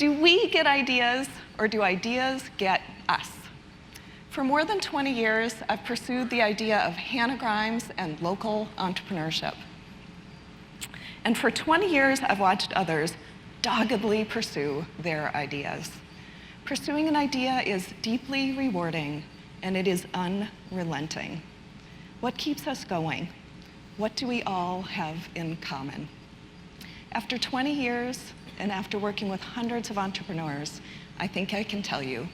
Do we get ideas, or do ideas get us? For more than 20 years, I've pursued the idea of Hana and local entrepreneurship. And for 20 years, I've watched others doggedly pursue their ideas. Pursuing an idea is deeply rewarding, and it is unrelenting. What keeps us going? What do we all have in common? After 20 years, and after working with hundreds of entrepreneurs, I think I can tell you,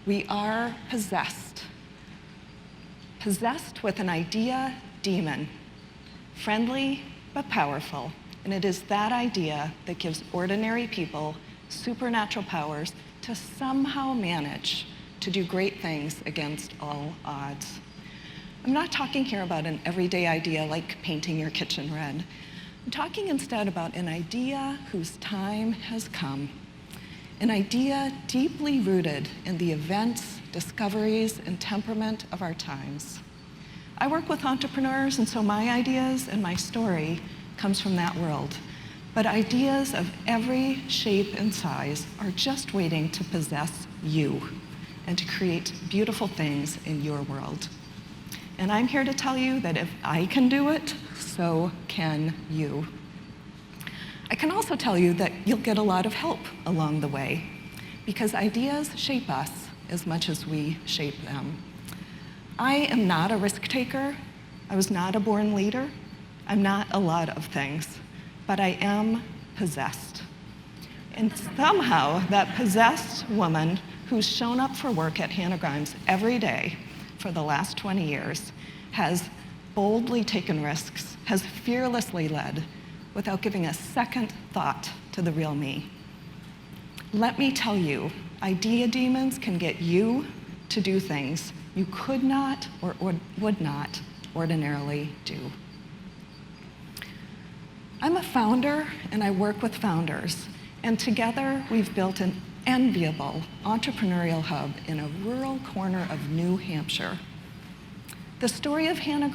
we are possessed with an idea demon, friendly but powerful, and it is that idea that gives ordinary people supernatural powers to somehow manage to do great things against all odds. I'm not talking here about an everyday idea like painting your kitchen red. I'm talking instead about an idea whose time has come. An idea deeply rooted in the events, discoveries, and temperament of our times. I work with entrepreneurs, and so my ideas and my story comes from that world. But ideas of every shape and size are just waiting to possess you and to create beautiful things in your world. And I'm here to tell you that if I can do it, so can you. I can also tell you that you'll get a lot of help along the way, because ideas shape us as much as we shape them. I am not a risk taker. I was not a born leader. I'm not a lot of things, but I am possessed. And somehow that possessed woman who's shown up for work at Hana every day for the last 20 years has boldly taken risks, has fearlessly led without giving a second thought to the real me. Let me tell you, idea demons can get you to do things you could not or would not ordinarily do. I'm a founder, and I work with founders, and together we've built an enviable entrepreneurial hub in a rural corner of New Hampshire. The story of Hana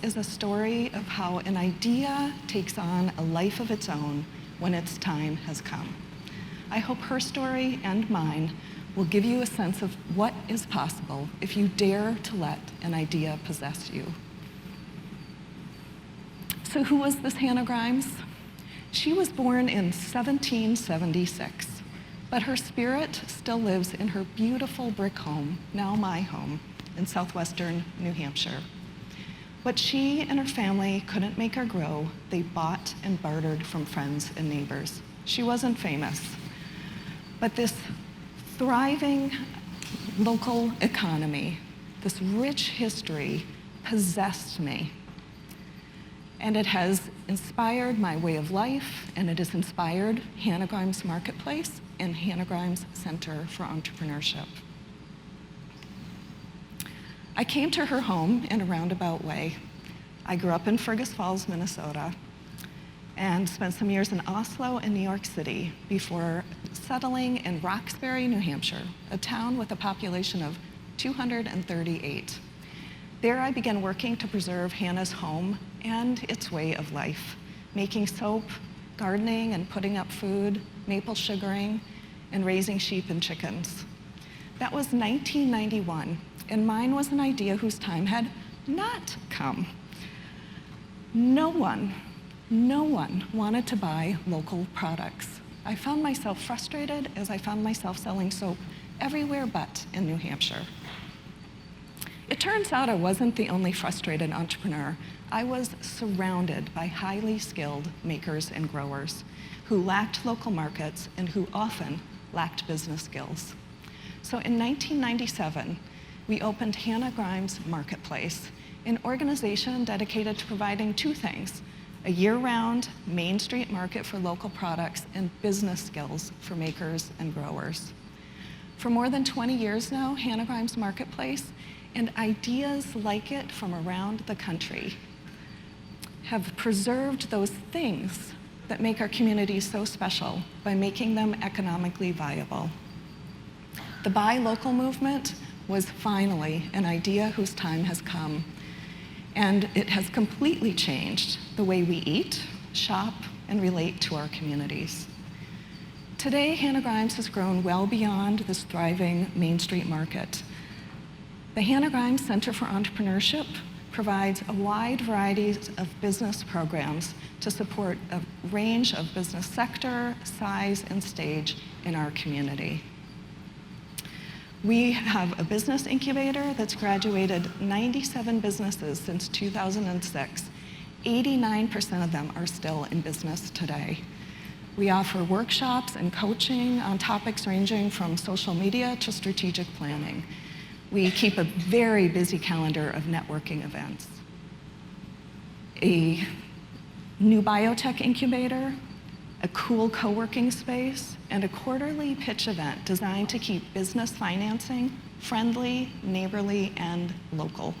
is a story of how an idea takes on a life of its own when its time has come. I hope her story and mine will give you a sense of what is possible if you dare to let an idea possess you. So who was this Hana Grimes? She was born in 1776, but her spirit still lives in her beautiful brick home, now my home, in southwestern New Hampshire. What she and her family couldn't make her grow, they bought and bartered from friends and neighbors. She wasn't famous, but this thriving local economy, this rich history, possessed me. And it has inspired my way of life, and it has inspired Hana Marketplace and Hana Center for Entrepreneurship. I came to her home in a roundabout way. I grew up in Fergus Falls, Minnesota, and spent some years in Oslo and New York City before settling in Roxbury, New Hampshire, a town with a population of 238. There I began working to preserve Hana's home and its way of life, making soap, gardening and putting up food, maple sugaring, and raising sheep and chickens. That was 1991, and mine was an idea whose time had not come. No one wanted to buy local products. I found myself frustrated as I found myself selling soap everywhere but in New Hampshire. It turns out I wasn't the only frustrated entrepreneur. I was surrounded by highly skilled makers and growers who lacked local markets and who often lacked business skills. So in 1997, we opened Hana Marketplace, an organization dedicated to providing two things: a year-round Main Street market for local products and business skills for makers and growers. For more than 20 years now, Hana Marketplace and ideas like it from around the country have preserved those things that make our communities so special by making them economically viable. The Buy Local movement was finally an idea whose time has come, and it has completely changed the way we eat, shop, and relate to our communities. Today, Hana Grimes has grown well beyond this thriving Main Street market. The Hana Grimes Center for Entrepreneurship provides a wide variety of business programs to support a range of business sector, size, and stage in our community. We have a business incubator that's graduated 97 businesses since 2006. 89% of them are still in business today. We offer workshops and coaching on topics ranging from social media to strategic planning. We keep a very busy calendar of networking events. A new biotech incubator, a cool co-working space, and a quarterly pitch event designed to keep business financing friendly, neighborly, and local.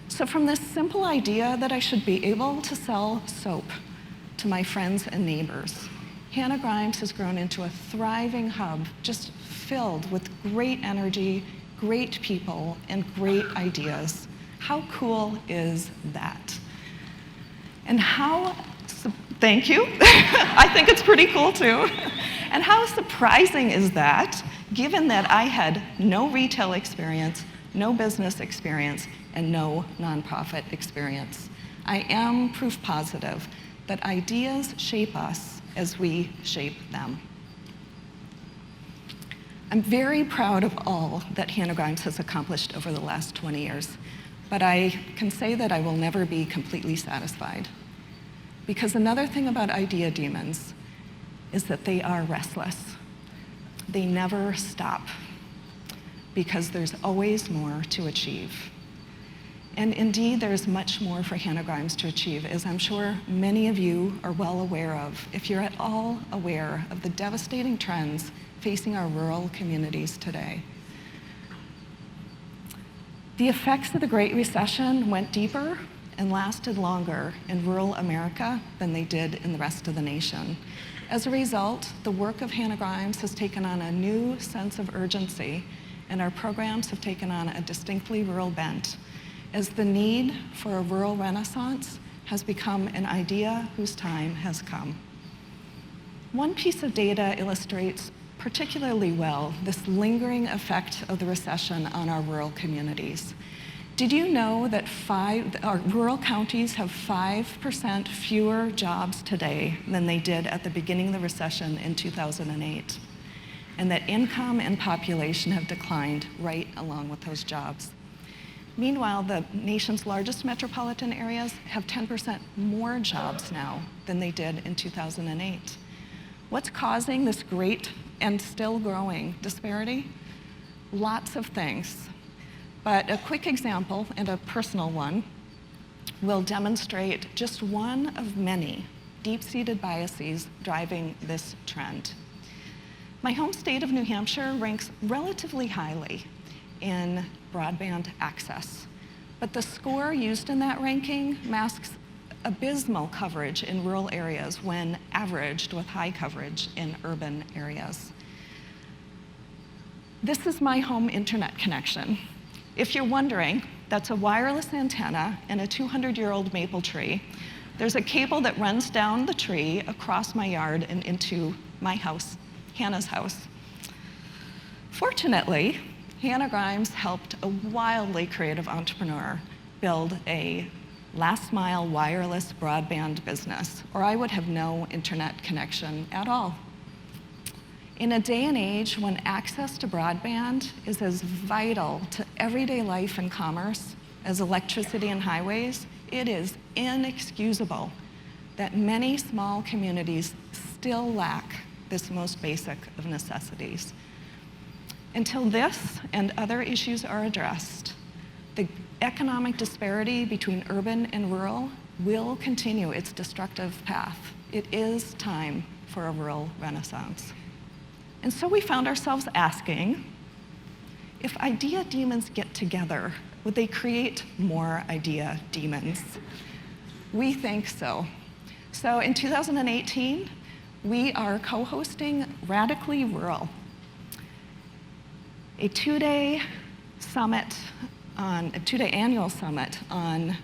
So from this simple idea that I should be able to sell soap to my friends and neighbors, Hana Grimes has grown into a thriving hub just filled with great energy, great people, and great ideas. How cool is that? And thank you. I think it's pretty cool too. And how surprising is that, given that I had no retail experience, no business experience, and no nonprofit experience? I am proof positive that ideas shape us as we shape them. I'm very proud of all that Hana Grimes has accomplished over the last 20 years, but I can say that I will never be completely satisfied. Because another thing about idea demons is that they are restless. They never stop, because there's always more to achieve. And indeed, there's much more for Hana Grimes to achieve, as I'm sure many of you are well aware of, if you're at all aware of the devastating trends facing our rural communities today. The effects of the Great Recession went deeper and lasted longer in rural America than they did in the rest of the nation. As a result, the work of Hana Grimes has taken on a new sense of urgency, and our programs have taken on a distinctly rural bent, as the need for a rural renaissance has become an idea whose time has come. One piece of data illustrates particularly well this lingering effect of the recession on our rural communities. Did you know that our rural counties have 5% fewer jobs today than they did at the beginning of the recession in 2008? And that income and population have declined right along with those jobs. Meanwhile, the nation's largest metropolitan areas have 10% more jobs now than they did in 2008. What's causing this great and still growing disparity? Lots of things. But a quick example, and a personal one, will demonstrate just one of many deep-seated biases driving this trend. My home state of New Hampshire ranks relatively highly in broadband access, but the score used in that ranking masks abysmal coverage in rural areas when averaged with high coverage in urban areas. This is my home internet connection. If you're wondering, that's a wireless antenna and a 200-year-old maple tree. There's a cable that runs down the tree across my yard and into my house, Hana's house. Fortunately, Hana Grimes helped a wildly creative entrepreneur build a last-mile wireless broadband business, or I would have no internet connection at all. In a day and age when access to broadband is as vital to everyday life and commerce as electricity and highways, it is inexcusable that many small communities still lack this most basic of necessities. Until this and other issues are addressed, the economic disparity between urban and rural will continue its destructive path. It is time for a rural renaissance. And so we found ourselves asking, if idea demons get together, would they create more idea demons? We think so. So in 2018, we are co-hosting Radically Rural, a two-day annual summit on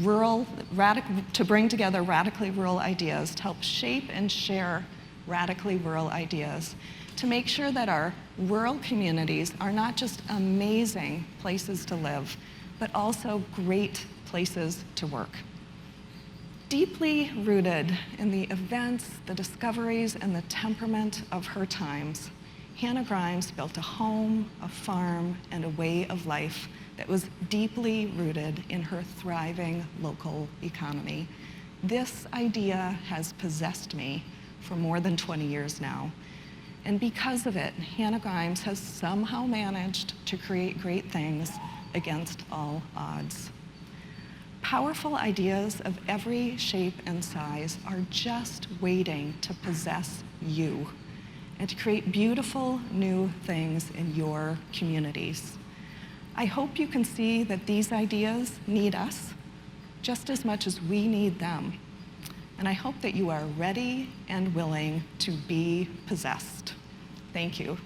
to bring together radically rural ideas, to help shape and share radically rural ideas, to make sure that our rural communities are not just amazing places to live, but also great places to work. Deeply rooted in the events, the discoveries, and the temperament of her times, Hana Grimes built a home, a farm, and a way of life that was deeply rooted in her thriving local economy. This idea has possessed me for more than 20 years now. And because of it, Hana Grimes has somehow managed to create great things against all odds. Powerful ideas of every shape and size are just waiting to possess you and to create beautiful new things in your communities. I hope you can see that these ideas need us just as much as we need them. And I hope that you are ready and willing to be possessed. Thank you.